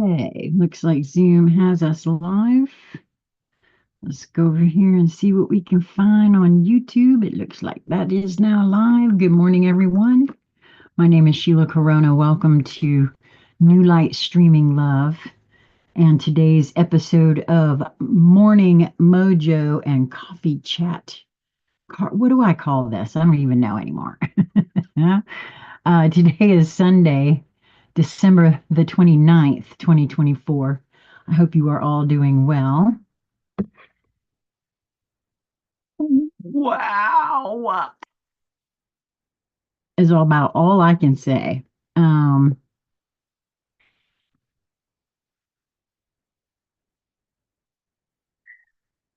Okay, looks like Zoom has us live. Let's go over here and see what we can find on YouTube. It looks like that is now live. Good morning, everyone. My name is Sheila Corona. Welcome to New Light Streaming Love and today's episode of Morning Mojo and Coffee Chat. What do I call this? I don't even know anymore. Today is Sunday, December the 29th, 2024. I hope you are all doing well. Wow. Is all about all I can say. Um,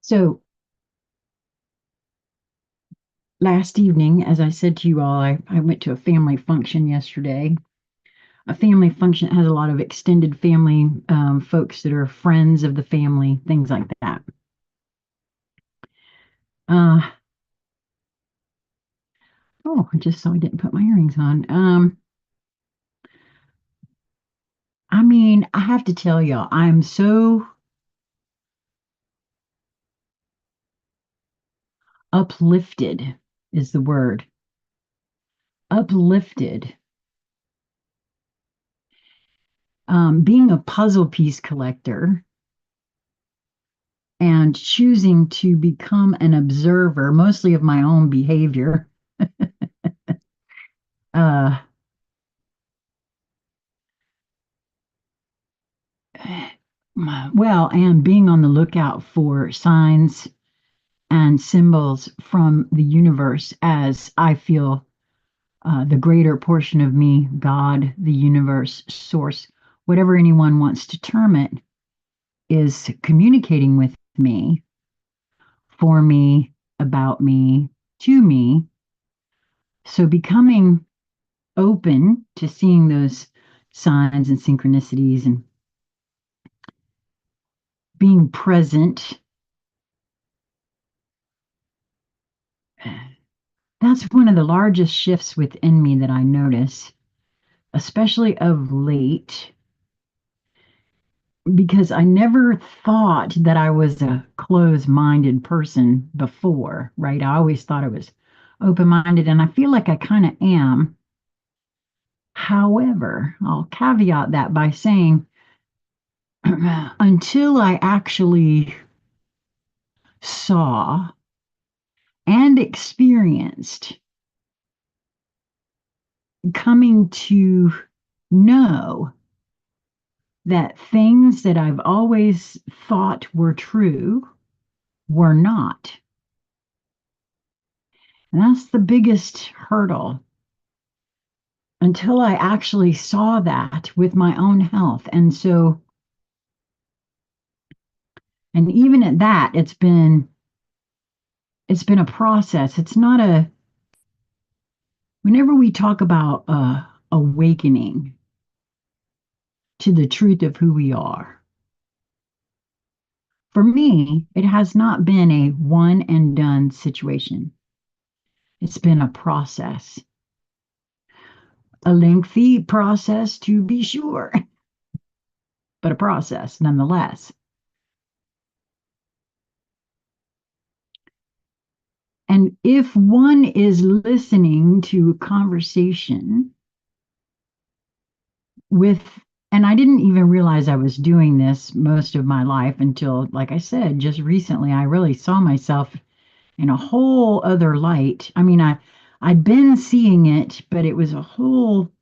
so last evening, as I said to you all, I went to a family function yesterday. A family function has a lot of extended family folks that are friends of the family, things like that. Uh, oh, I just saw I didn't put my earrings on. I mean, I have to tell y'all, I'm so uplifted is the word. Uplifted. Being a puzzle piece collector and choosing to become an observer, mostly of my own behavior. Uh, well, and being on the lookout for signs and symbols from the universe as I feel the greater portion of me, God, the universe, source, whatever anyone wants to term it, is communicating with me, for me, about me, to me. So becoming open to seeing those signs and synchronicities and being present, that's one of the largest shifts within me that I notice, especially of late, because I never thought that I was a closed-minded person before, right? I always thought I was open-minded, and I feel like I kind of am. However, I'll caveat that by saying, until I actually saw and experienced coming to know that things that I've always thought were true were not. And that's the biggest hurdle until I actually saw that with my own health. And so, and even at that, it's been a process. It's not a whenever we talk about awakening to the truth of who we are, for me, it has not been a one and done situation. It's been a process, a lengthy process to be sure, but a process nonetheless. And if one is listening to a conversation with, and I didn't even realize I was doing this most of my life until, like I said, just recently, I really saw myself in a whole other light. I mean, I'd been seeing it, but it was a whole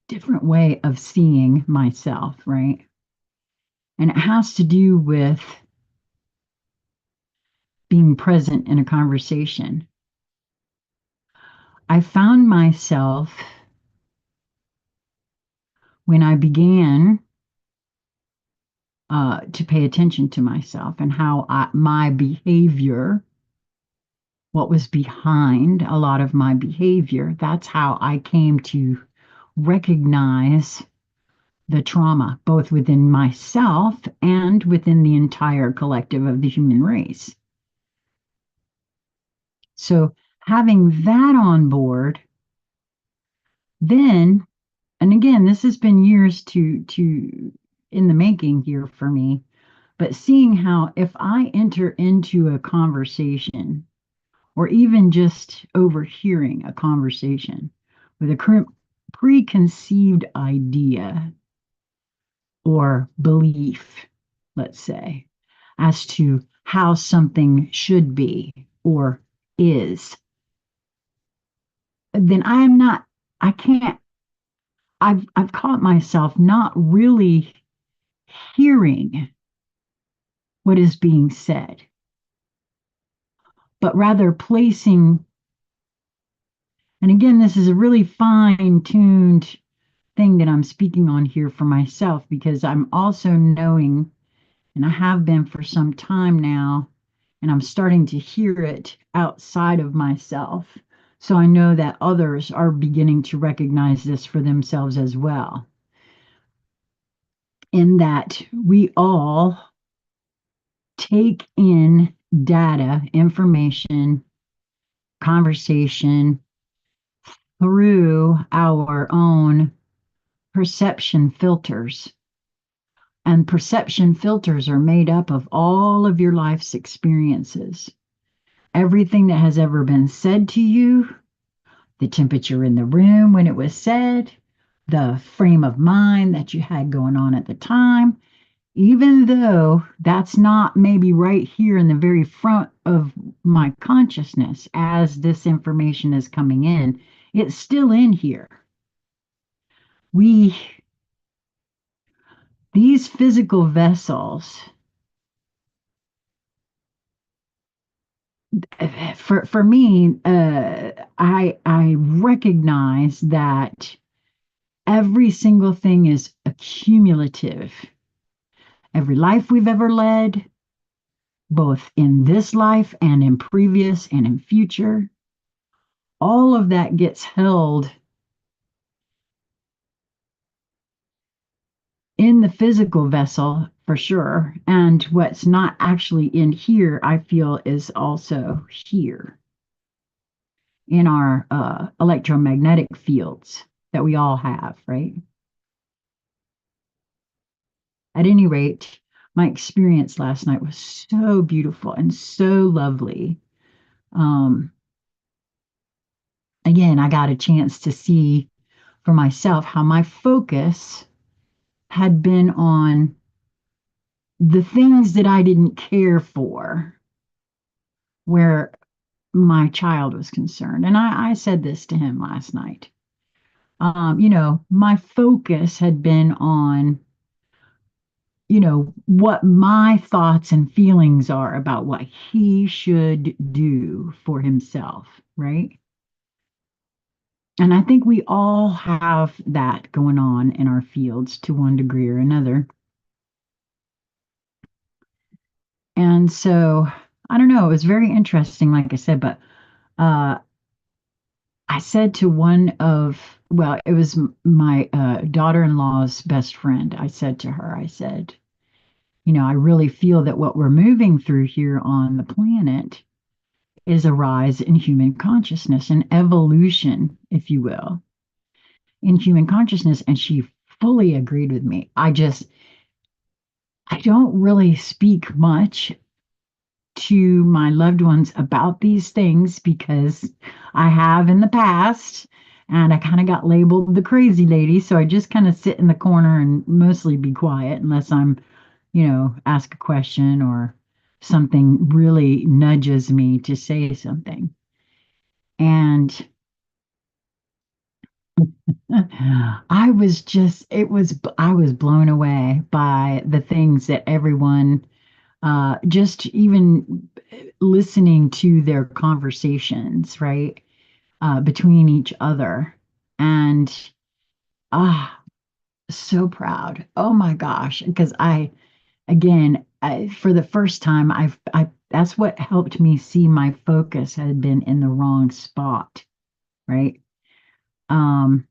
different way of seeing myself, right? And it has to do with being present in a conversation. I found myself when I began to pay attention to myself and how my behavior, what was behind a lot of my behavior, that's how I came to recognize the trauma, both within myself and within the entire collective of the human race. So having that on board, then and again, this has been years to in the making here for me, but seeing how if I enter into a conversation or even just overhearing a conversation with a preconceived idea or belief, let's say, as to how something should be or is, then I can't, I've caught myself not really hearing what is being said, but rather placing, and again, this is a really fine tuned thing that I'm speaking on here for myself because I'm also knowing, and I have been for some time now, and I'm starting to hear it outside of myself. So I know that others are beginning to recognize this for themselves as well. In that we all take in data, information, conversation through our own perception filters. And perception filters are made up of all of your life's experiences. Everything that has ever been said to you, the temperature in the room when it was said, the frame of mind that you had going on at the time, even though that's not maybe right here in the very front of my consciousness as this information is coming in, it's still in here. We, these physical vessels, for me, I recognize that every single thing is accumulative. Every life we've ever led, both in this life and in previous and in future, all of that gets held in the physical vessel for sure. And what's not actually in here, I feel, is also here in our electromagnetic fields that we all have, right? At any rate, my experience last night was so beautiful and so lovely. Um, Again, I got a chance to see for myself how my focus had been on the things that I didn't care for, where my child was concerned. And I said this to him last night. My focus had been on, what my thoughts and feelings are about what he should do for himself, right? And I think we all have that going on in our fields to one degree or another. And so, I don't know, it was very interesting, like I said, but uh, I said to one of, well, it was my daughter-in-law's best friend. I said to her, I said, I really feel that what we're moving through here on the planet is a rise in human consciousness, an evolution, if you will, in human consciousness. And she fully agreed with me. I don't really speak much to my loved ones about these things because I have in the past, and I kind of got labeled the crazy lady. So I just kind of sit in the corner and mostly be quiet unless I'm, ask a question or something really nudges me to say something. And I was blown away by the things that everyone, just even listening to their conversations, right, between each other. And ah, so proud. Oh my gosh. Because for the first time, that's what helped me see my focus had been in the wrong spot, right? Um,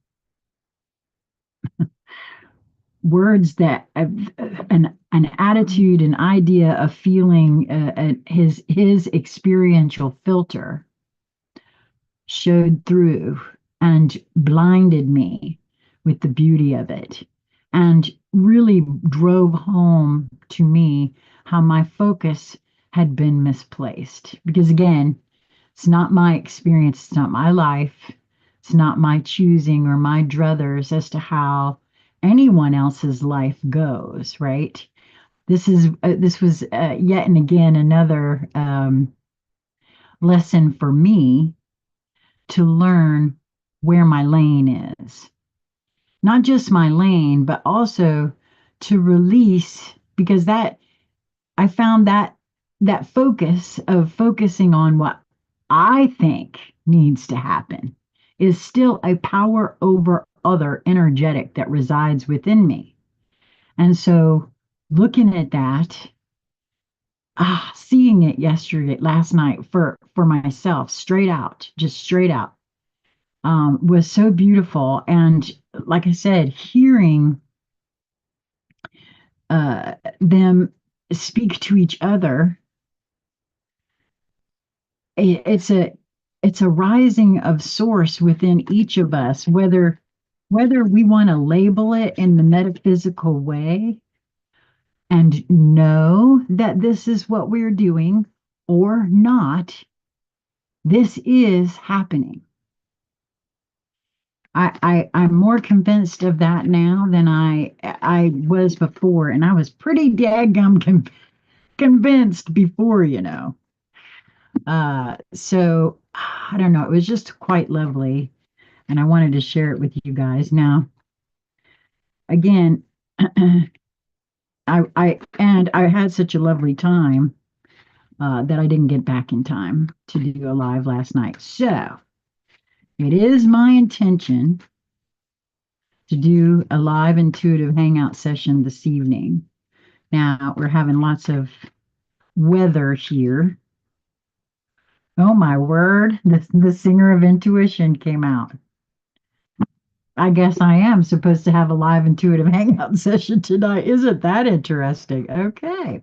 Words that an attitude, an idea, a feeling, his experiential filter showed through and blinded me with the beauty of it, and really drove home to me how my focus had been misplaced. Because again, it's not my experience, it's not my life, it's not my choosing or my druthers as to how anyone else's life goes, right? This was yet and again another lesson for me to learn where my lane is. Not just my lane, but also to release, because that I found that focus of focusing on what I think needs to happen is still a power over other energetic that resides within me. And so looking at that, seeing it last night for myself, straight out, just straight out, was so beautiful. And like I said, hearing them speak to each other, it's a rising of source within each of us, whether we want to label it in the metaphysical way and know that this is what we're doing or not. This is happening. I'm more convinced of that now than I was before, and I was pretty daggum convinced before, you know. So I don't know. It was just quite lovely, and I wanted to share it with you guys. Now, again, I had such a lovely time that I didn't get back in time to do a live last night. So it is my intention to do a live intuitive hangout session this evening. Now we're having lots of weather here. Oh my word, the singer of intuition came out. I guess I am supposed to have a live intuitive hangout session tonight. Isn't that interesting? Okay.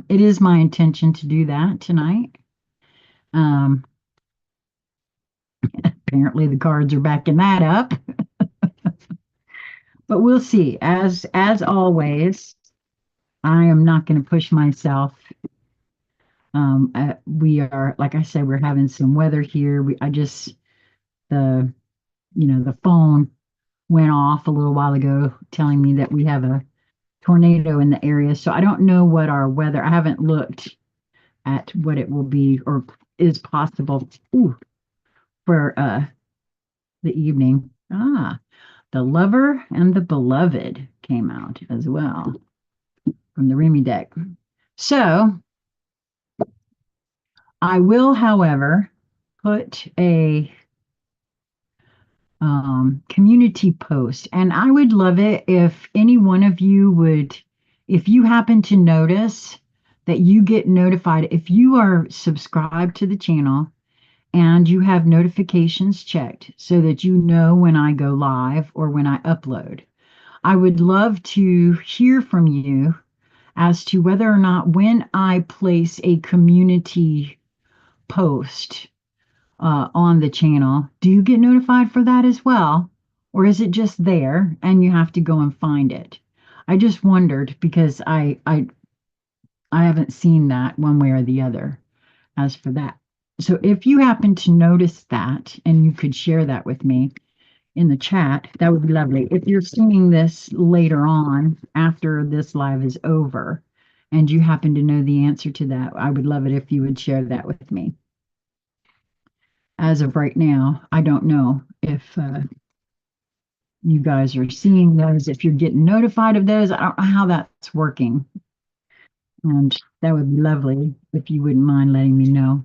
It is my intention to do that tonight. Um, Apparently the cards are backing that up, but we'll see. As always, I am not going to push myself. We are, like I said, we're having some weather here. I just the the phone went off a little while ago telling me that we have a tornado in the area. So I don't know what our weather. I haven't looked at what it will be or is possible for the evening. The Lover and the Beloved came out as well from the Remy deck. So I will, however, put a community post, and I would love it if any one of you would, if you happen to notice that you get notified, if you are subscribed to the channel and you have notifications checked so that you know when I go live or when I upload. I would love to hear from you as to whether or not when I place a community post on the channel, do you get notified for that as well? Or is it just there and you have to go and find it? I just wondered because I haven't seen that one way or the other as for that. So if you happen to notice that and you could share that with me in the chat, that would be lovely. If you're seeing this later on after this live is over and you happen to know the answer to that, I would love it if you would share that with me. As of right now, I don't know if you guys are seeing those, if you're getting notified of those. I don't know how that's working. And that would be lovely if you wouldn't mind letting me know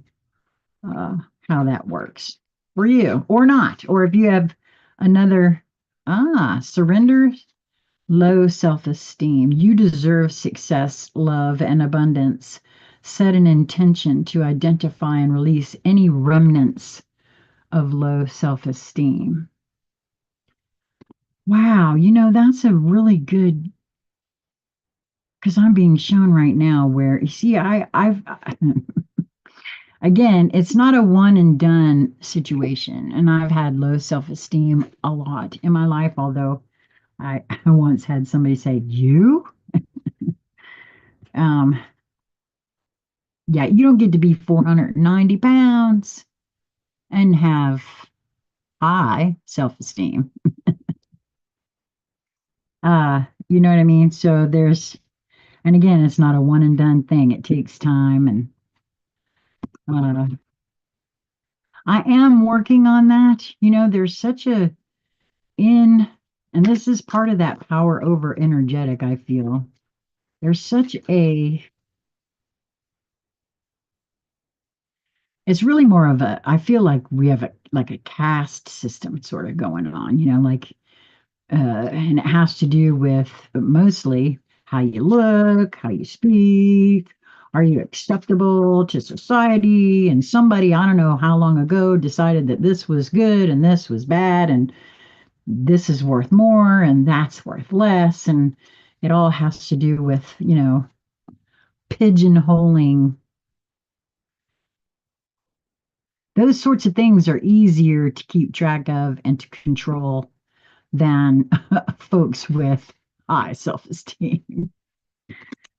how that works for you or not. Or if you have another, surrender low self-esteem. You deserve success, love, and abundance. Set an intention to identify and release any remnants of low self-esteem. Wow, that's a really good, because I'm being shown right now where you see I've Again, it's not a one and done situation. And I've had low self esteem a lot in my life, although I once had somebody say, "You? Um, yeah, you don't get to be 490 pounds and have high self esteem." You know what I mean? So and again, it's not a one and done thing. It takes time. And uh, I am working on that. There's such in, and this is part of that power over energetic, I feel. There's such it's really more of I feel like we have like a caste system sort of going on, like, and it has to do with mostly how you look, how you speak. Are you acceptable to society? And somebody, I don't know how long ago, decided that this was good and this was bad, and this is worth more and that's worth less. And it all has to do with, pigeonholing. Those sorts of things are easier to keep track of and to control than folks with high self-esteem.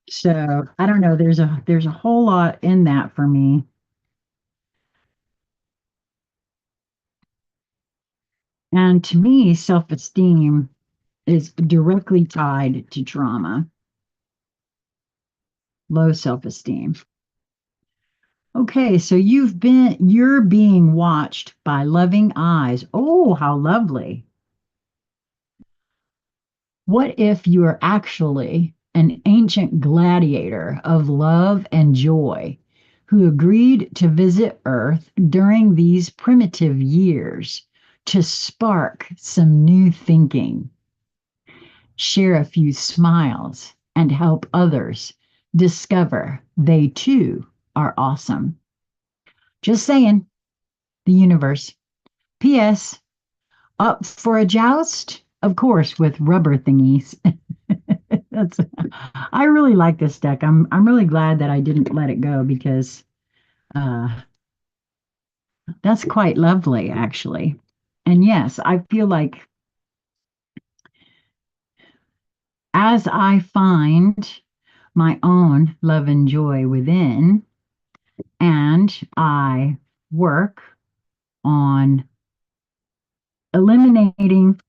So I don't know. There's a whole lot in that for me. And to me, self-esteem is directly tied to trauma, low self-esteem. Okay, so you're being watched by loving eyes. Oh, how lovely. What if you are actually an ancient gladiator of love and joy who agreed to visit Earth during these primitive years to spark some new thinking, share a few smiles, and help others discover they too are awesome? Just saying, the universe. P.S. Up for a joust? Of course, with rubber thingies. That's I really like this deck. I'm really glad that I didn't let it go because uh that's quite lovely actually. And yes, I feel like as I find my own love and joy within and I work on eliminating,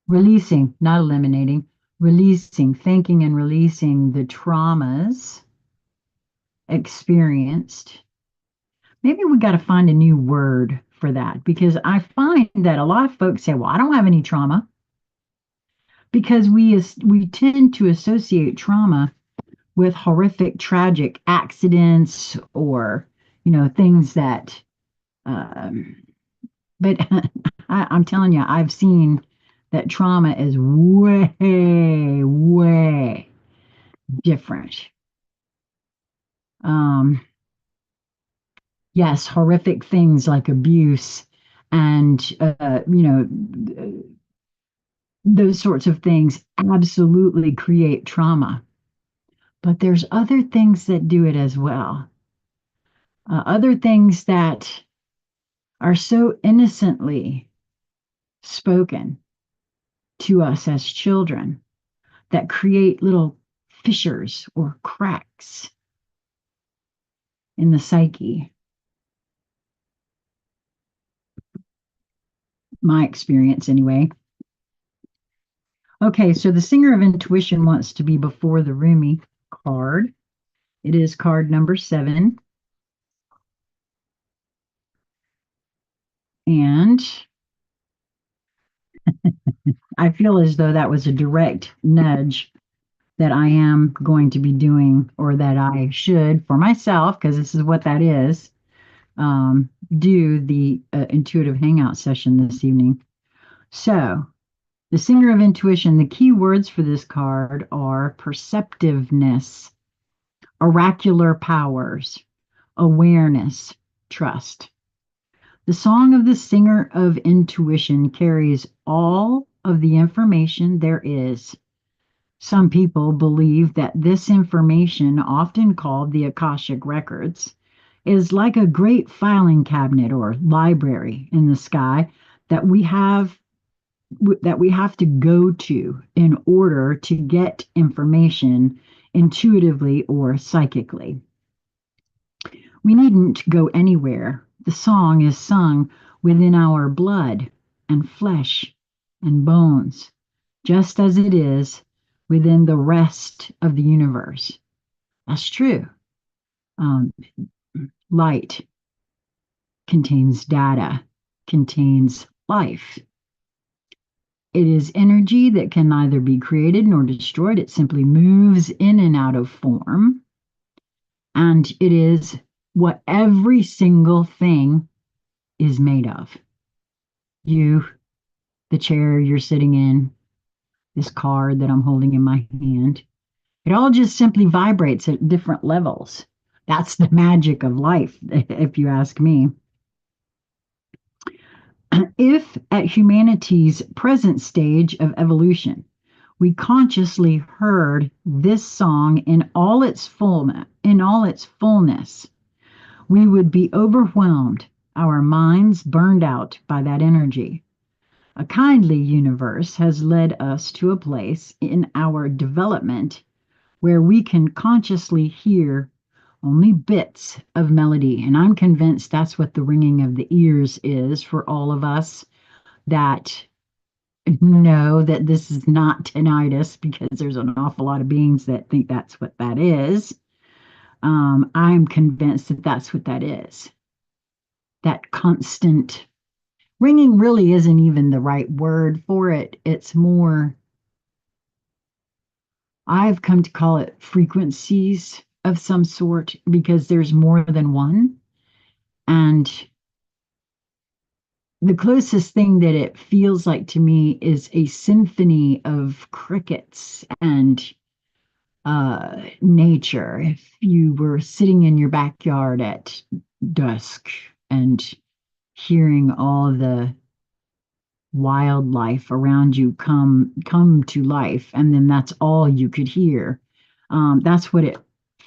releasing, not eliminating, releasing, thinking and releasing the traumas experienced. Maybe we got to find a new word for that because I find that a lot of folks say, "Well, I don't have any trauma," because we tend to associate trauma with horrific, tragic accidents or things that. Um, but I'm telling you, I've seen that trauma is way, way different. Um, yes, horrific things like abuse and those sorts of things absolutely create trauma. But there's other things that do it as well. Other things that are so innocently spoken to us as children that create little fissures or cracks in the psyche. My experience, anyway. Okay, so the Singer of Intuition wants to be before the Rumi card. It is card number 7. And I feel as though that was a direct nudge that I am going to be doing, or that I should for myself, because this is what that is, do the intuitive hangout session this evening. So, the Singer of Intuition, the key words for this card are perceptiveness, oracular powers, awareness, trust. The song of the Singer of Intuition carries all of the information there is Some people believe that this information, often called the Akashic Records, is like a great filing cabinet or library in the sky that we have to go to in order to get information intuitively or psychically. We needn't go anywhere. The song is sung within our blood and flesh and bones, just as it is within the rest of the universe. That's true. Um, Light contains data, contains life. It is energy that can neither be created nor destroyed. It simply moves in and out of form. And it is what every single thing is made of. You, the chair you're sitting in, this card that I'm holding in my hand, it all just simply vibrates at different levels. That's the magic of life, if you ask me. If at humanity's present stage of evolution, we consciously heard this song in all its fullness, we would be overwhelmed, our minds burned out by that energy. A kindly universe has led us to a place in our development where we can consciously hear only bits of melody. And I'm convinced that's what the ringing of the ears is for all of us that know that this is not tinnitus, because there's an awful lot of beings that think that's what that is. I'm convinced that that's what that is. That constant ringing really isn't even the right word for it. It's more, I've come to call it frequencies of some sort, because there's more than one. And the closest thing that it feels like to me is a symphony of crickets and nature. If you were sitting in your backyard at dusk and hearing all the wildlife around you come to life, and then that's all you could hear. That's what it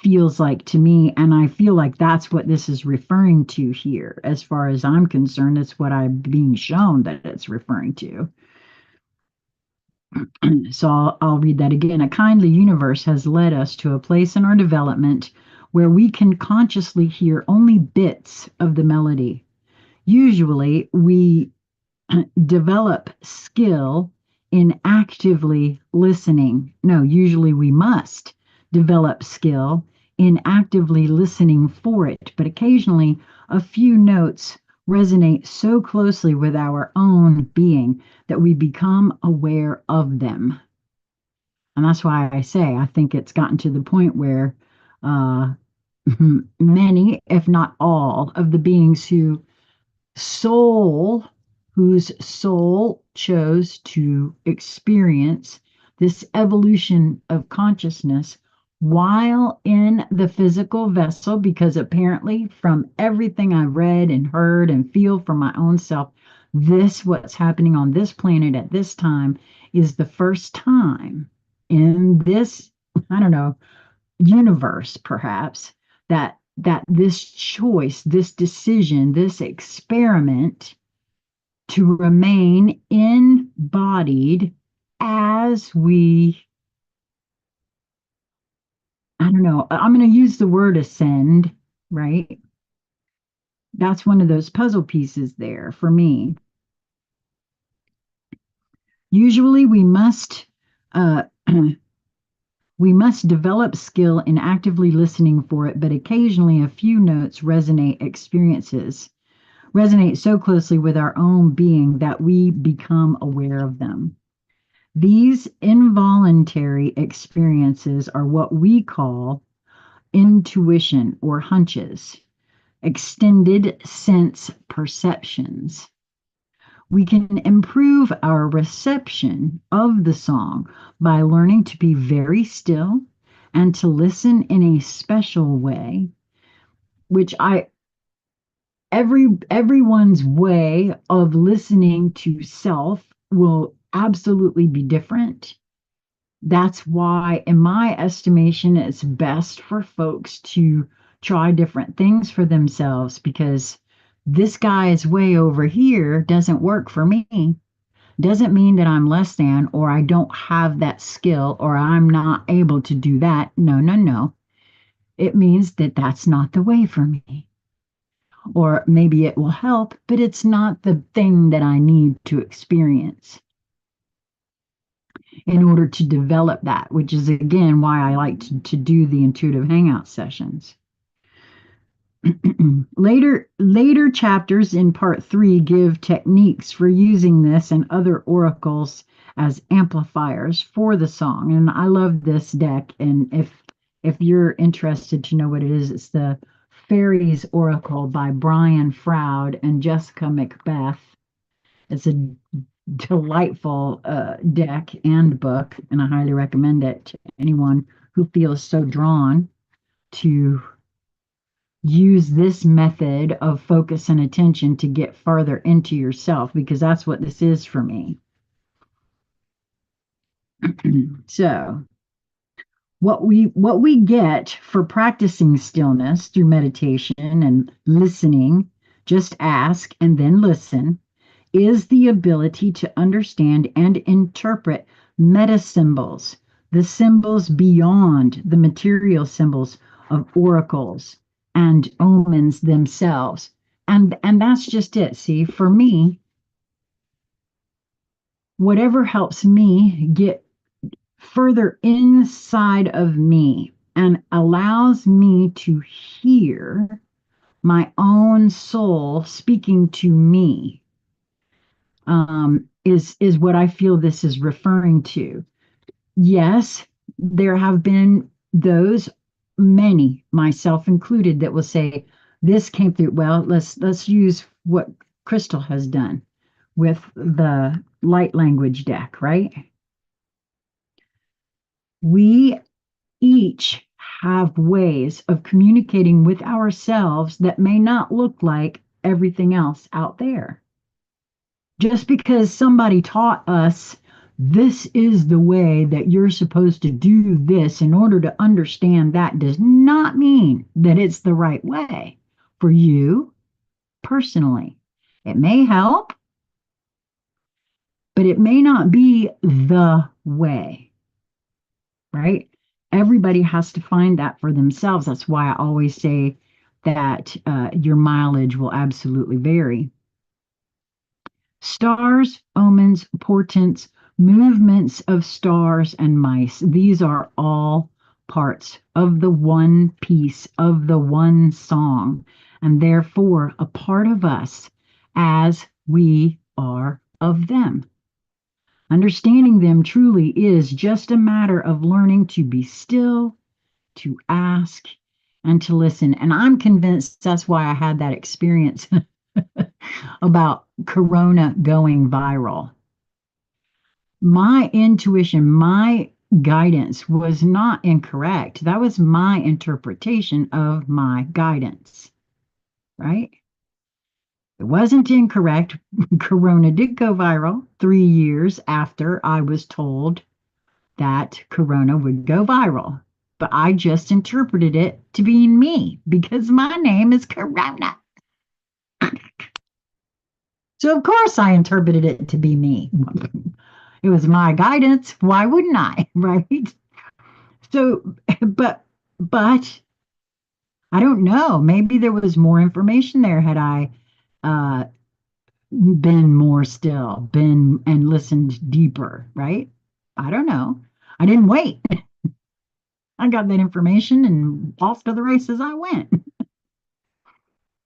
feels like to me, and I feel like that's what this is referring to here. As far as I'm concerned, it's what I'm being shown that it's referring to. So I'll read that again. A kindly universe has led us to a place in our development where we can consciously hear only bits of the melody. Usually, we develop skill in actively listening. No, usually we must develop skill in actively listening for it, but occasionally a few notes resonate so closely with our own being that we become aware of them. And that's why I say I think it's gotten to the point where uh, many, if not all, of the beings soul whose soul chose to experience this evolution of consciousness while in the physical vessel, because apparently, from everything I read and heard and feel for my own self, what's happening on this planet at this time is the first time in this, I don't know, universe perhaps, that this choice, this decision, this experiment to remain embodied as we, I don't know, I'm going to use the word ascend, right? That's one of those puzzle pieces there for me. Usually uh, we must develop skill in actively listening for it, but occasionally a few notes resonate so closely with our own being that we become aware of them. These involuntary experiences are what we call intuition or hunches, extended sense perceptions. We can improve our reception of the song by learning to be very still and to listen in a special way, which everyone's way of listening to self will absolutely be different. That's why, in my estimation, it's best for folks to try different things for themselves because this guy's way over here doesn't work for me. Doesn't mean that I'm less than or I don't have that skill or I'm not able to do that. No, no, no. It means that that's not the way for me. Or maybe it will help, but it's not the thing that I need to experience in order to develop that, which is again why I like to do the intuitive hangout sessions. Later chapters in part 3 give techniques for using this and other oracles as amplifiers for the song. And I love this deck. And if you're interested to know what it is, it's the Fairies Oracle by Brian Froud and Jessica Macbeth. It's a delightful deck and book, and I highly recommend it to anyone who feels so drawn to use this method of focus and attention to get farther into yourself, because that's what this is for me. So what we get for practicing stillness through meditation and listening, just ask and then listen, is the ability to understand and interpret meta symbols, the symbols beyond the material symbols of oracles and omens themselves. And that's just it. See, for me, whatever helps me get further inside of me and allows me to hear my own soul speaking to me is what I feel this is referring to. Yes, there have been those, many, myself included, that will say this came through. Well, let's use what Crystal has done with the light language deck, right? We each have ways of communicating with ourselves that may not look like everything else out there. Just because somebody taught us this is the way that you're supposed to do this in order to understand that does not mean that it's the right way for you personally. It may help, but it may not be the way, right? Everybody has to find that for themselves. That's why I always say that your mileage will absolutely vary. Stars, omens, portents, movements of stars and mice, these are all parts of the one piece of the one song, and therefore a part of us as we are of them. Understanding them truly is just a matter of learning to be still, to ask, and to listen. And I'm convinced that's why I had that experience about Corona going viral. My intuition, my guidance was not incorrect. That was my interpretation of my guidance, right? It wasn't incorrect. Corona did go viral 3 years after I was told that Corona would go viral. But I just interpreted it to be me because my name is Corona. So, of course, I interpreted it to be me. It was my guidance. Why wouldn't I? Right? So, but I don't know. Maybe there was more information there had I uh, been more still, been and listened deeper, right? I don't know. I didn't wait. I got that information and off to the races I went.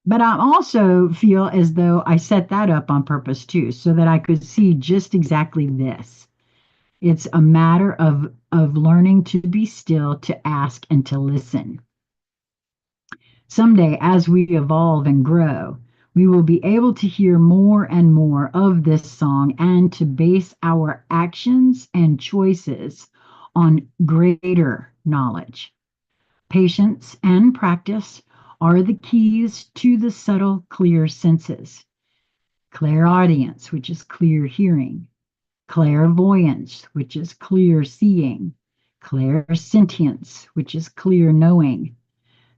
But I also feel as though I set that up on purpose too, so that I could see just exactly this. It's a matter of learning to be still, to ask, and to listen. Someday, as we evolve and grow, we will be able to hear more and more of this song and to base our actions and choices on greater knowledge. Patience and practice are the keys to the subtle, clear senses. Clairaudience, which is clear hearing. clairvoyance, which is clear seeing, clairsentience, which is clear knowing,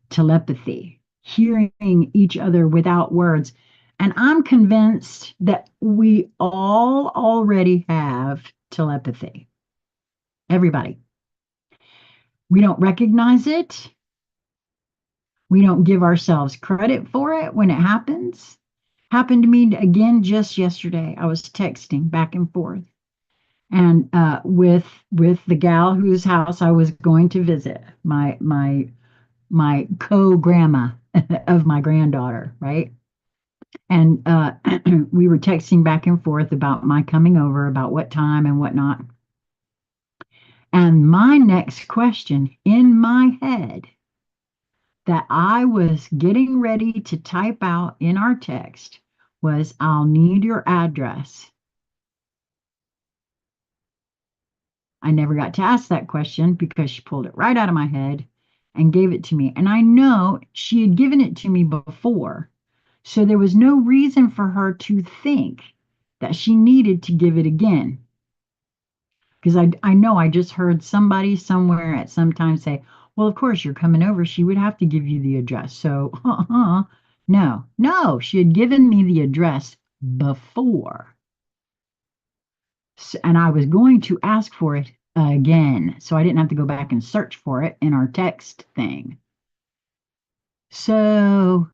telepathy, hearing each other without words. And I'm convinced that we all already have telepathy. Everybody. We don't recognize it. We don't give ourselves credit for it when it happens. Happened to me again just yesterday. I was texting back and forth, and with the gal whose house I was going to visit, my co grandma of my granddaughter, right? And we were texting back and forth about my coming over, about what time and whatnot. And my next question in my head that I was getting ready to type out in our text was, I'll need your address. I never got to ask that question because she pulled it right out of my head and gave it to me. And I know she had given it to me before. So there was no reason for her to think that she needed to give it again. Because I know I just heard somebody somewhere at some time say, well, of course, you're coming over. She would have to give you the address. So, no, she had given me the address before. And I was going to ask for it again. So I didn't have to go back and search for it in our text thing. So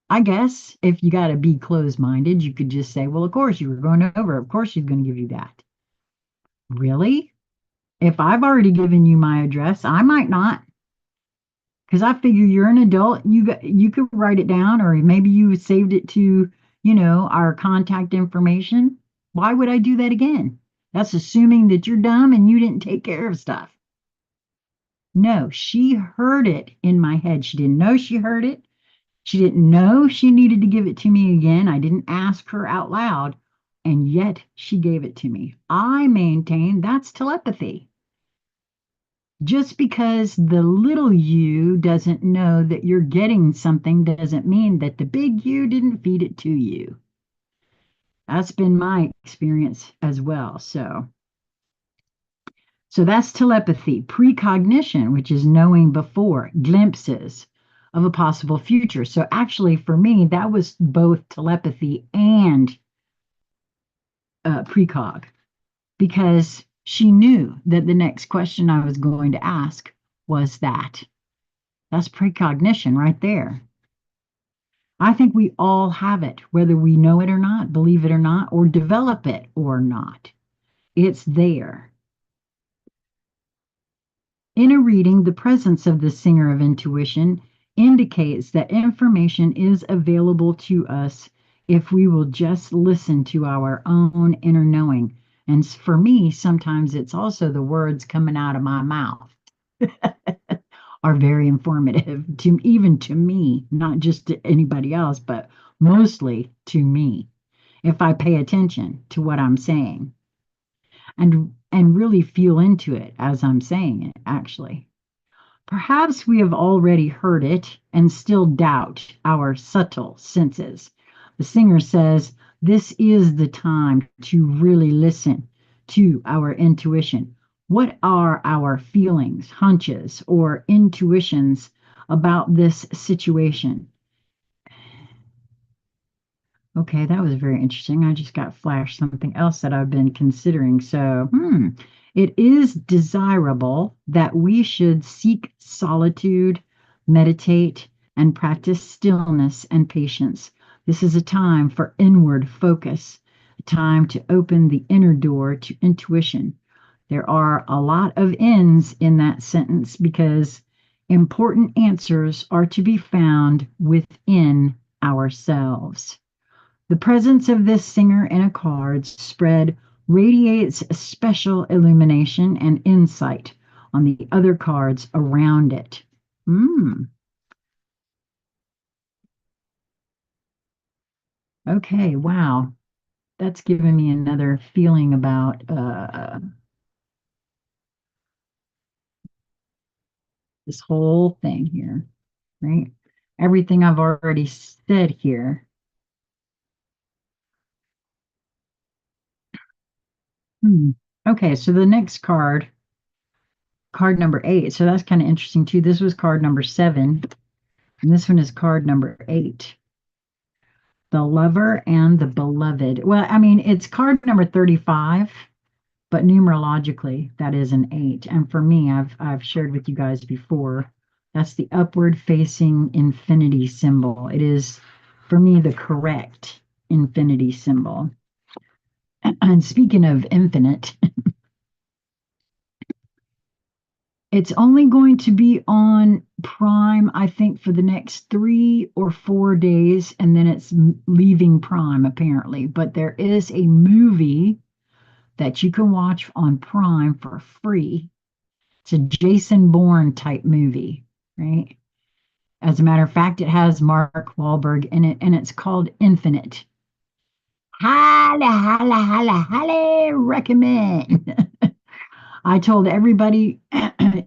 I guess if you got to be closed minded, you could just say, well, of course, you were going over. Of course, she's going to give you that. Really? If I've already given you my address, I might not, because I figure you're an adult. You could write it down, or maybe you saved it to, our contact information. Why would I do that again? That's assuming that you're dumb and you didn't take care of stuff. No, she heard it in my head. She didn't know she heard it. She didn't know she needed to give it to me again. I didn't ask her out loud, and yet she gave it to me. I maintain that's telepathy. Just because the little you doesn't know that you're getting something doesn't mean that the big you didn't feed it to you. That's been my experience as well. So that's telepathy. Precognition, which is knowing before, glimpses of a possible future. So actually, for me, that was both telepathy and precog, because she knew that the next question I was going to ask was that. That's precognition right there. I think we all have it, whether we know it or not, believe it or not, or develop it or not. It's there. In a reading, the presence of the singer of intuition indicates that information is available to us if we will just listen to our own inner knowing. And for me, sometimes it's also the words coming out of my mouth are very informative, to even to me, not just to anybody else, but mostly to me, if I pay attention to what I'm saying and really feel into it as I'm saying it, actually. Perhaps we have already heard it and still doubt our subtle senses. The singer says this is the time to really listen to our intuition. What are our feelings, hunches, or intuitions about this situation? Okay, that was very interesting. I just got flashed something else that I've been considering. So, it is desirable that we should seek solitude, meditate, and practice stillness and patience. This is a time for inward focus, a time to open the inner door to intuition. There are a lot of ends in that sentence because important answers are to be found within ourselves. The presence of this singer in a card spread radiates special illumination and insight on the other cards around it. Okay, wow. That's given me another feeling about this whole thing here, right? Everything I've already said here. Hmm. Okay, so the next card, card number 8. So that's kind of interesting too. This was card number 7, and this one is card number 8. The lover and the beloved. Well, I mean, it's card number 35, but numerologically, that is an 8. And for me, I've shared with you guys before, that's the upward facing infinity symbol. It is, for me, the correct infinity symbol. And speaking of infinite, it's only going to be on Prime, I think, for the next 3 or 4 days, and then it's leaving Prime, apparently. But there is a movie that you can watch on Prime for free. It's a Jason Bourne type movie, right? As a matter of fact, it has Mark Wahlberg in it, and it's called Infinite. Highly, highly, highly, highly recommend. I told everybody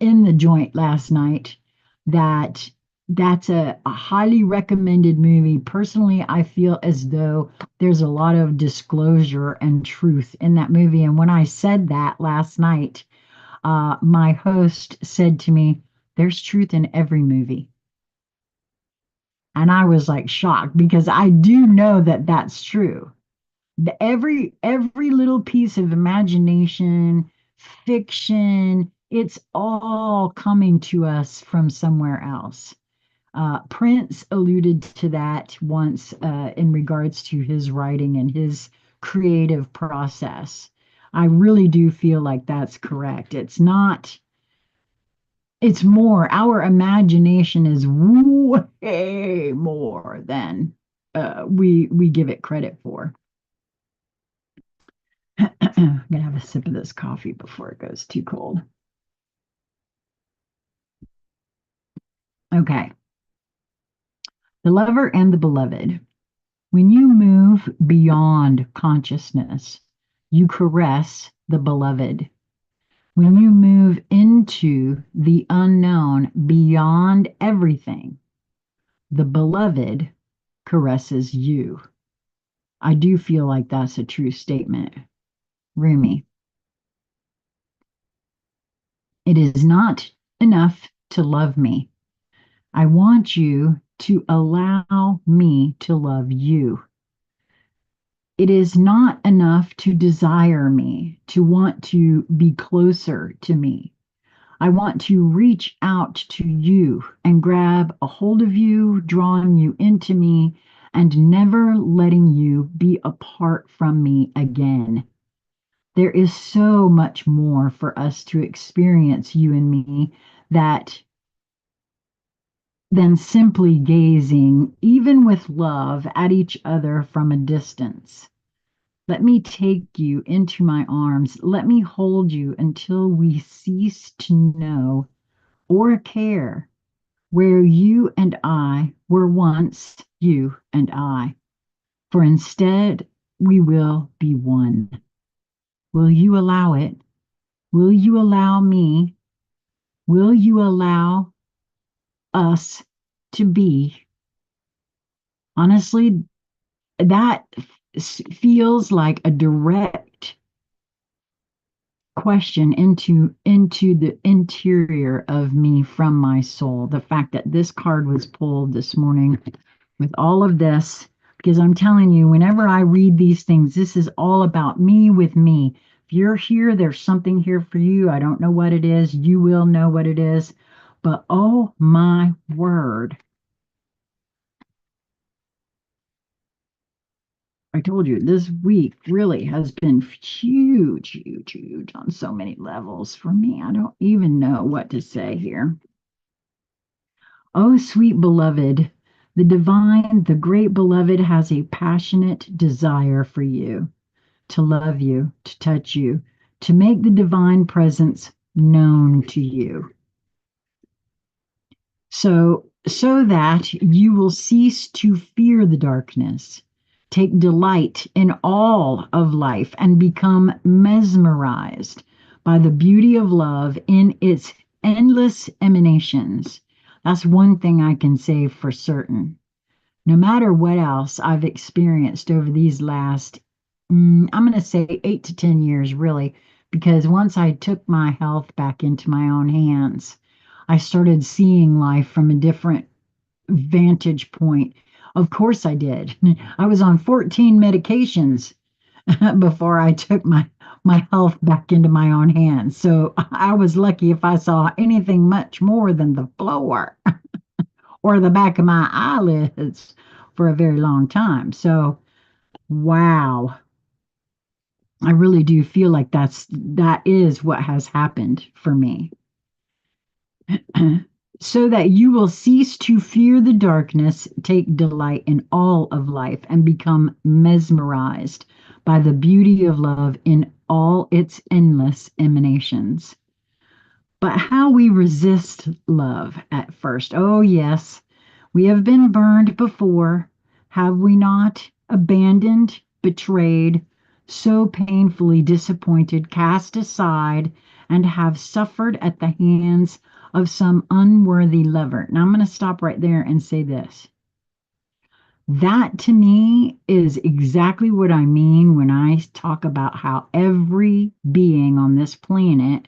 in the joint last night that that's a highly recommended movie. Personally, I feel as though there's a lot of disclosure and truth in that movie. And when I said that last night, my host said to me, "There's truth in every movie." And I was like shocked because I do know that that's true. Every little piece of imagination, fiction, it's all coming to us from somewhere else. Prince alluded to that once in regards to his writing and his creative process. I really do feel like that's correct. It's not, it's more, our imagination is way more than we give it credit for. I'm gonna have a sip of this coffee before it goes too cold. Okay. The lover and the beloved. When you move beyond consciousness, you caress the beloved. When you move into the unknown beyond everything, the beloved caresses you. I do feel like that's a true statement. Rumi, it is not enough to love me. I want you to allow me to love you. It is not enough to desire me, to want to be closer to me. I want to reach out to you and grab a hold of you, drawing you into me, and never letting you be apart from me again. There is so much more for us to experience, you and me, that than simply gazing, even with love, at each other from a distance. Let me take you into my arms. Let me hold you until we cease to know or care where you and I were once you and I. For instead, we will be one. Will you allow it? Will you allow me? Will you allow us to be? Honestly, that feels like a direct question into the interior of me from my soul. The fact that this card was pulled this morning with all of this, because I'm telling you, whenever I read these things, this is all about me with me. If you're here, there's something here for you. I don't know what it is. You will know what it is. But oh my word, I told you this week really has been huge, huge, huge on so many levels for me. I don't even know what to say here. Oh, sweet beloved, the divine, the great beloved has a passionate desire for you, to love you, to touch you, to make the divine presence known to you. So that you will cease to fear the darkness, take delight in all of life, and become mesmerized by the beauty of love in its endless emanations. That's one thing I can say for certain. No matter what else I've experienced over these last I'm going to say 8 to 10 years, really, because once I took my health back into my own hands, I started seeing life from a different vantage point. Of course, I did. I was on 14 medications before I took my health back into my own hands. So I was lucky if I saw anything much more than the floor or the back of my eyelids for a very long time. So, wow. I really do feel like that is what has happened for me. So that you will cease to fear the darkness, take delight in all of life, and become mesmerized by the beauty of love in all its endless emanations. But how we resist love at first. Oh, yes, we have been burned before, have we not? Abandoned, betrayed, so painfully disappointed, cast aside, and have suffered at the hands of some unworthy lover. Now, I'm going to stop right there and say this. That to me is exactly what I mean when I talk about how every being on this planet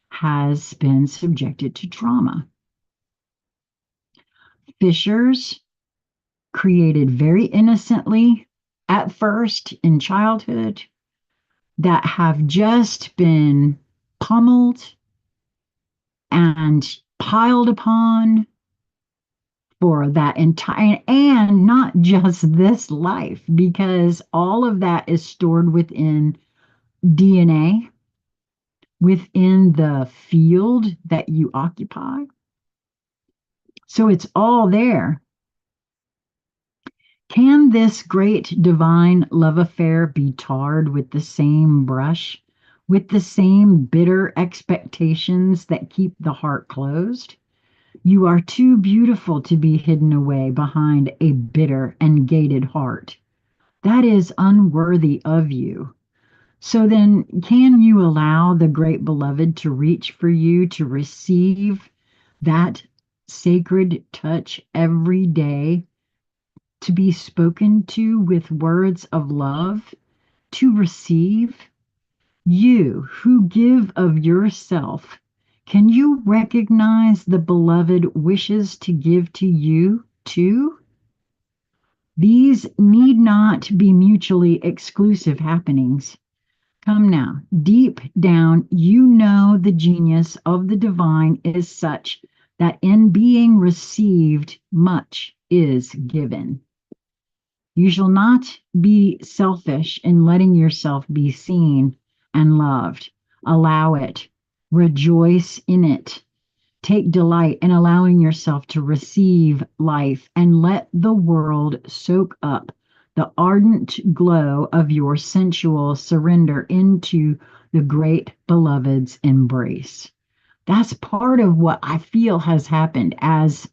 has been subjected to trauma. Fissures created very innocently at first in childhood that have just been pummeled and piled upon for that entire, and not just this life, because all of that is stored within DNA, within the field that you occupy. So it's all there. Can this great divine love affair be tarred with the same brush, with the same bitter expectations that keep the heart closed? You are too beautiful to be hidden away behind a bitter and gated heart. That is unworthy of you. So then, can you allow the great beloved to reach for you to receive that sacred touch every day, to be spoken to with words of love, to receive? You who give of yourself, can you recognize the beloved wishes to give to you too? These need not be mutually exclusive happenings. Come now, deep down, you know the genius of the divine is such that in being received, much is given. You shall not be selfish in letting yourself be seen and loved. Allow it. Rejoice in it. Take delight in allowing yourself to receive life and let the world soak up the ardent glow of your sensual surrender into the great beloved's embrace. That's part of what I feel has happened as,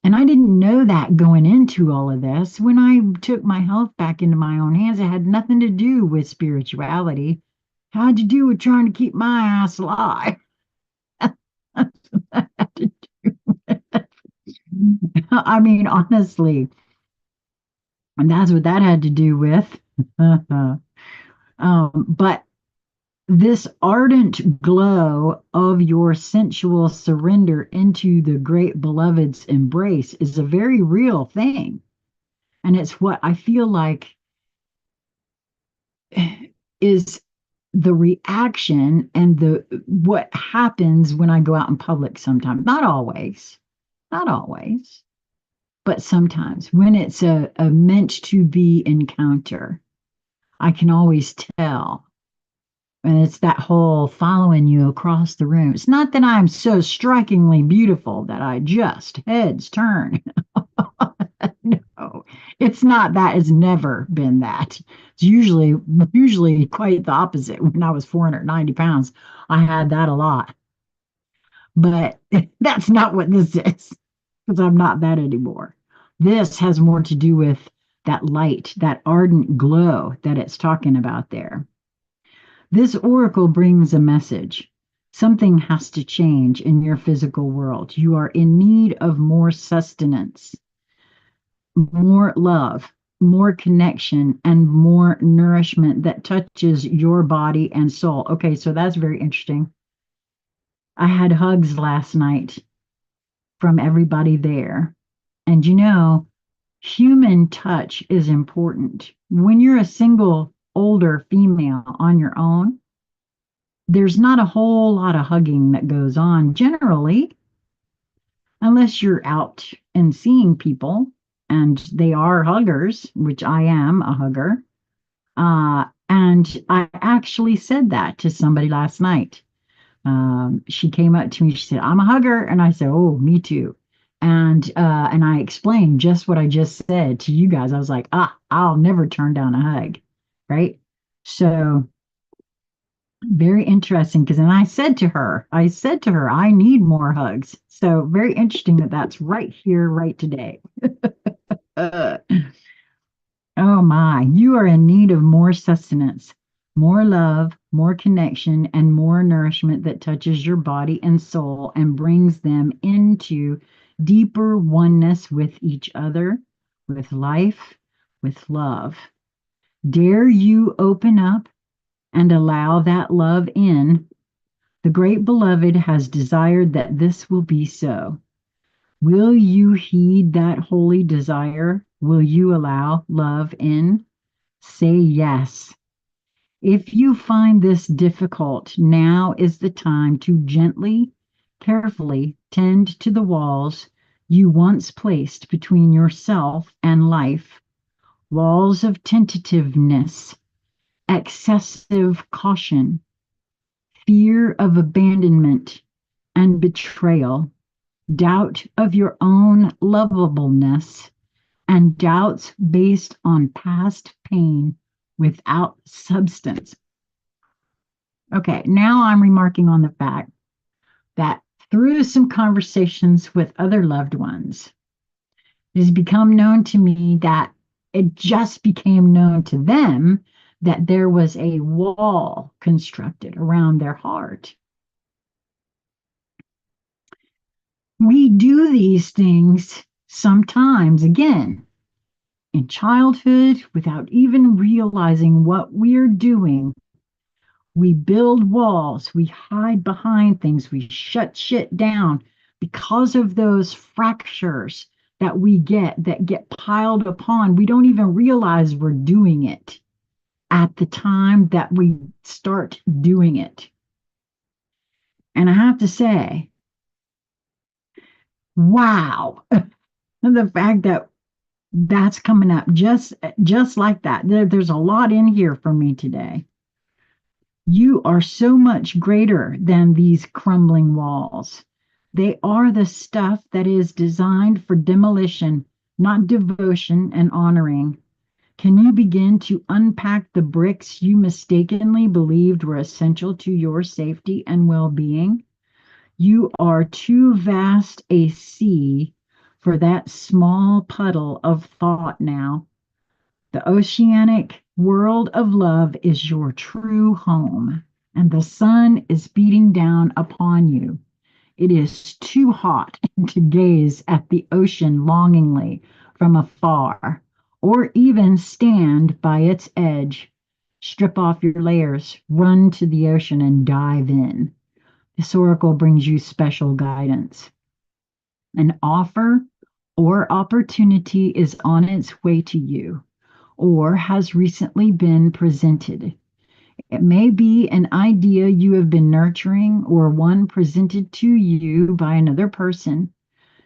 and I didn't know that going into all of this. When I took my health back into my own hands, it had nothing to do with spirituality. It had to do with trying to keep my ass alive. I mean, honestly, and that's what that had to do with. But this ardent glow of your sensual surrender into the great beloved's embrace is a very real thing. And it's what I feel like is the reaction and the what happens when I go out in public sometimes. Not always, not always, but sometimes when it's a meant to be encounter, I can always tell. And it's that whole following you across the room. It's not that I'm so strikingly beautiful that I just heads turn. No, it's not that. It's never been that. It's usually quite the opposite. When I was 490 pounds, I had that a lot. But that's not what this is, because I'm not that anymore. This has more to do with that light, that ardent glow that it's talking about there. This oracle brings a message. Something has to change in your physical world. You are in need of more sustenance, more love. more connection and more nourishment that touches your body and soul. Okay, so that's very interesting. I had hugs last night from everybody there. And human touch is important. When you're a single older female on your own, there's not a whole lot of hugging that goes on generally, unless you're out and seeing people and they are huggers, which I am a hugger. And I actually said that to somebody last night. She came up to me. She said, "I'm a hugger," and I said, "Oh, me too." And I explained just what I just said to you guys. I was like, I'll never turn down a hug, right? So very interesting because then I said to her, I need more hugs. So very interesting that that's right here, right today. Uh, Oh my, you are in need of more sustenance, more love, more connection, and more nourishment that touches your body and soul and brings them into deeper oneness with each other, with life, with love. Dare you open up and allow that love in? The great beloved has desired that this will be so. Will you heed that holy desire? Will you allow love in? Say yes. If you find this difficult, now is the time to gently, carefully tend to the walls you once placed between yourself and life, walls of tentativeness, excessive caution, fear of abandonment and betrayal, doubt of your own lovableness, and doubts based on past pain without substance. Okay, now I'm remarking on the fact that through some conversations with other loved ones, it has become known to me that it just became known to them that there was a wall constructed around their heart. We do these things sometimes, again, in childhood without even realizing what we're doing. We build walls, we hide behind things, we shut shit down because of those fractures that get piled upon. We don't even realize we're doing it at the time that we start doing it. And I have to say, wow, the fact that that's coming up just like that. There's a lot in here for me today. You are so much greater than these crumbling walls. They are the stuff that is designed for demolition, not devotion and honoring. Can you begin to unpack the bricks you mistakenly believed were essential to your safety and well being? You are too vast a sea for that small puddle of thought now. The oceanic world of love is your true home, and the sun is beating down upon you. It is too hot to gaze at the ocean longingly from afar, or even stand by its edge. Strip off your layers, run to the ocean, and dive in. This oracle brings you special guidance. An offer or opportunity is on its way to you or has recently been presented. It may be an idea you have been nurturing or one presented to you by another person.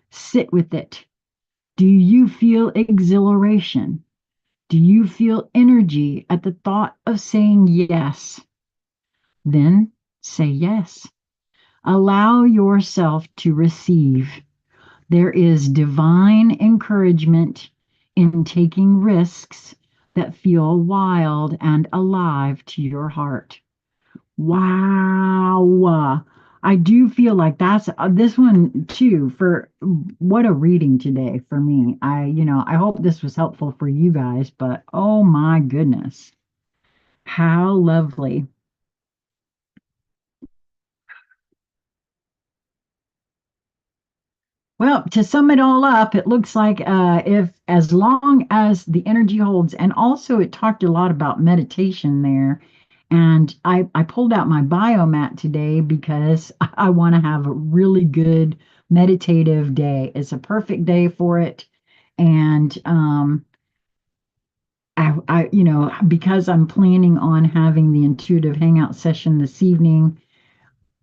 Sit with it. Do you feel exhilaration? Do you feel energy at the thought of saying yes? Then say yes. Allow yourself to receive. There is divine encouragement in taking risks that feel wild and alive to your heart. Wow. I do feel like that's this one too for what a reading today for me. I hope this was helpful for you guys, but oh my goodness. How lovely. Well, to sum it all up, it looks like if as long as the energy holds, and also it talked a lot about meditation there. And I pulled out my biomat today because I want to have a really good meditative day. It's a perfect day for it. And because I'm planning on having the intuitive hangout session this evening,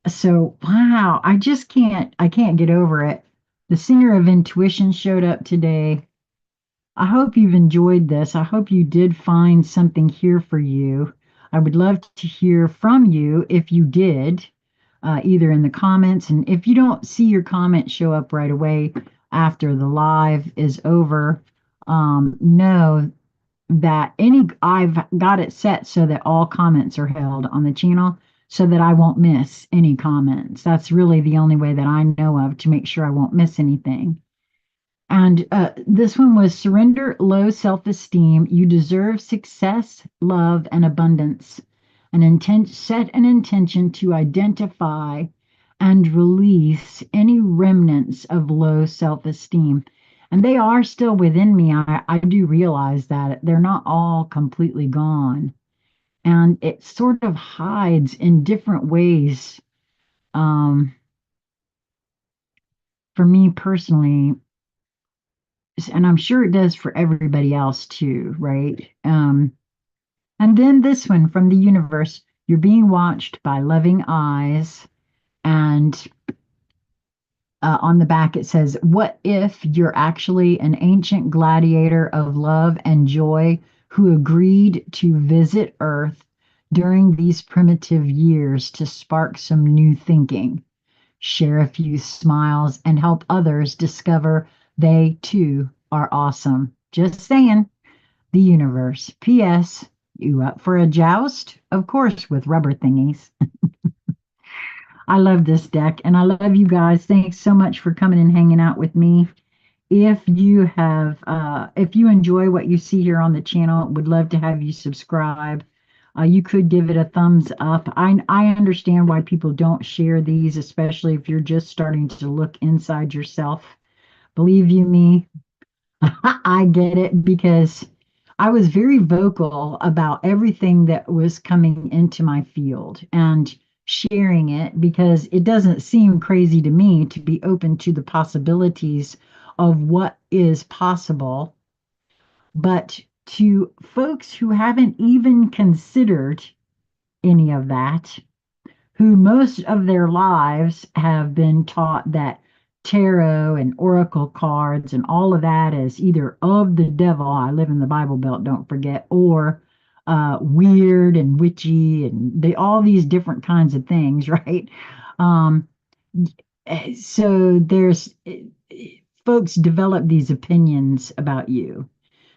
so wow, I can't get over it. The singer of intuition showed up today. I hope you've enjoyed this. I hope you did find something here for you. I would love to hear from you if you did, either in the comments. And if you don't see your comment show up right away after the live is over, know that I've got it set so that all comments are held on the channel so that I won't miss any comments. That's really the only way that I know of to make sure I won't miss anything. And this one was surrender low self esteem. You deserve success, love, and abundance. Set an intention to identify and release any remnants of low self esteem. And they are still within me. I do realize that they're not all completely gone. And it sort of hides in different ways. Um, for me personally, and I'm sure it does for everybody else too, right? And then this one from the universe, you're being watched by loving eyes. And on the back it says, what if you're actually an ancient gladiator of love and joy who agreed to visit Earth during these primitive years to spark some new thinking, share a few smiles, and help others discover they too are awesome? Just saying. The universe. P.S. You up for a joust? Of course, with rubber thingies. I love this deck and I love you guys. Thanks so much for coming and hanging out with me. If you enjoy what you see here on the channel, would love to have you subscribe. You could give it a thumbs up. I understand why people don't share these, especially if you're just starting to look inside yourself. Believe you me, I get it because I was very vocal about everything that was coming into my field and sharing it because it doesn't seem crazy to me to be open to the possibilities of what is possible. But to folks who haven't even considered any of that, who most of their lives have been taught that tarot and oracle cards and all of that is either of the devil. I live in the Bible Belt, don't forget, or weird and witchy and all these different kinds of things, right? Um, so there's folks develop these opinions about you.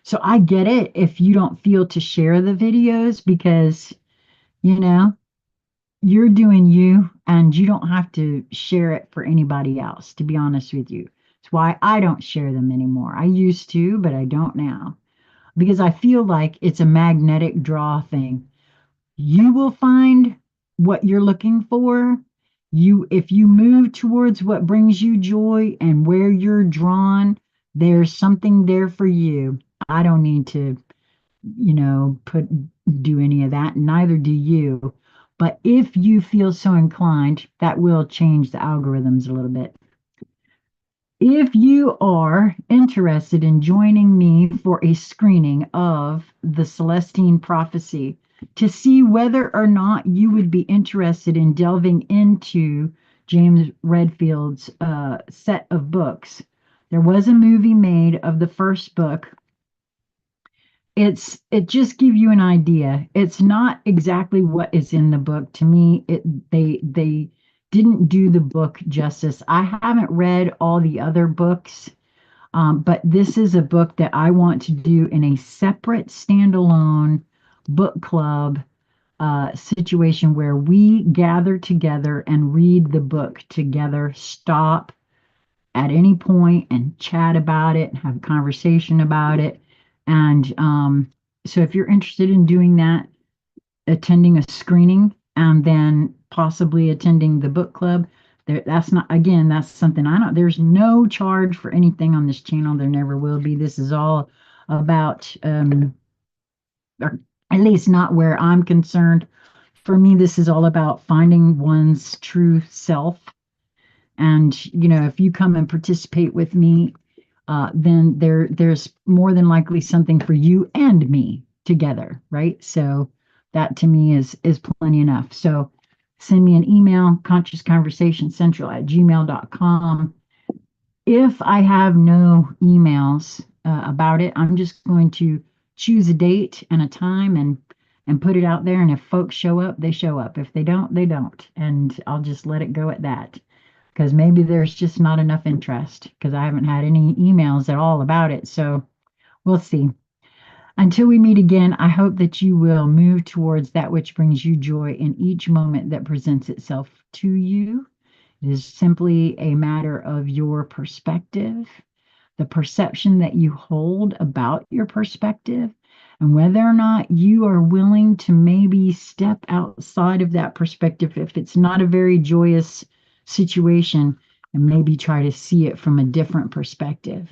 So I get it if you don't feel to share the videos because, you know, you're doing you and you don't have to share it for anybody else, to be honest with you. It's why I don't share them anymore. I used to, but I don't now because I feel like it's a magnetic draw thing. You will find what you're looking for. If you move towards what brings you joy and where you're drawn, there's something there for you. I don't need to, put do any of that, neither do you. But if you feel so inclined, that will change the algorithms a little bit. If you are interested in joining me for a screening of the Celestine Prophecy to see whether or not you would be interested in delving into James Redfield's set of books, there was a movie made of the first book. It just give you an idea. It's not exactly what is in the book. To me, they didn't do the book justice. I haven't read all the other books, but this is a book that I want to do in a separate standalone book club situation where we gather together and read the book together, stop at any point and chat about it, have a conversation about it. And so if you're interested in doing that, attending a screening and then possibly attending the book club, That's not, again, that's something I don't, there's no charge for anything on this channel. There never will be. This is all about, or at least not where I'm concerned. For me, this is all about finding one's true self. And, if you come and participate with me, then there's more than likely something for you and me together, right? So that to me is plenty enough. So send me an email, consciousconversationcentral@gmail.com. If I have no emails about it, I'm just going to choose a date and a time and put it out there. And if folks show up, they show up. If they don't, they don't. And I'll just let it go at that, because maybe there's just not enough interest, because I haven't had any emails at all about it. So we'll see. Until we meet again, I hope that you will move towards that which brings you joy in each moment that presents itself to you. It is simply a matter of your perspective, the perception that you hold about your perspective, and whether or not you are willing to maybe step outside of that perspective if it's not a very joyous situation, and maybe try to see it from a different perspective.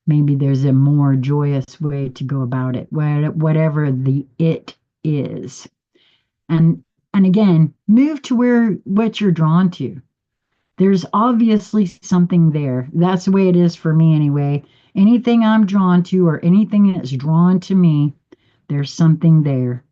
Maybe there's a more joyous way to go about it, whatever the it is. And again, move to where what you're drawn to. There's obviously something there. That's the way it is for me anyway. Anything I'm drawn to or anything that's drawn to me, there's something there.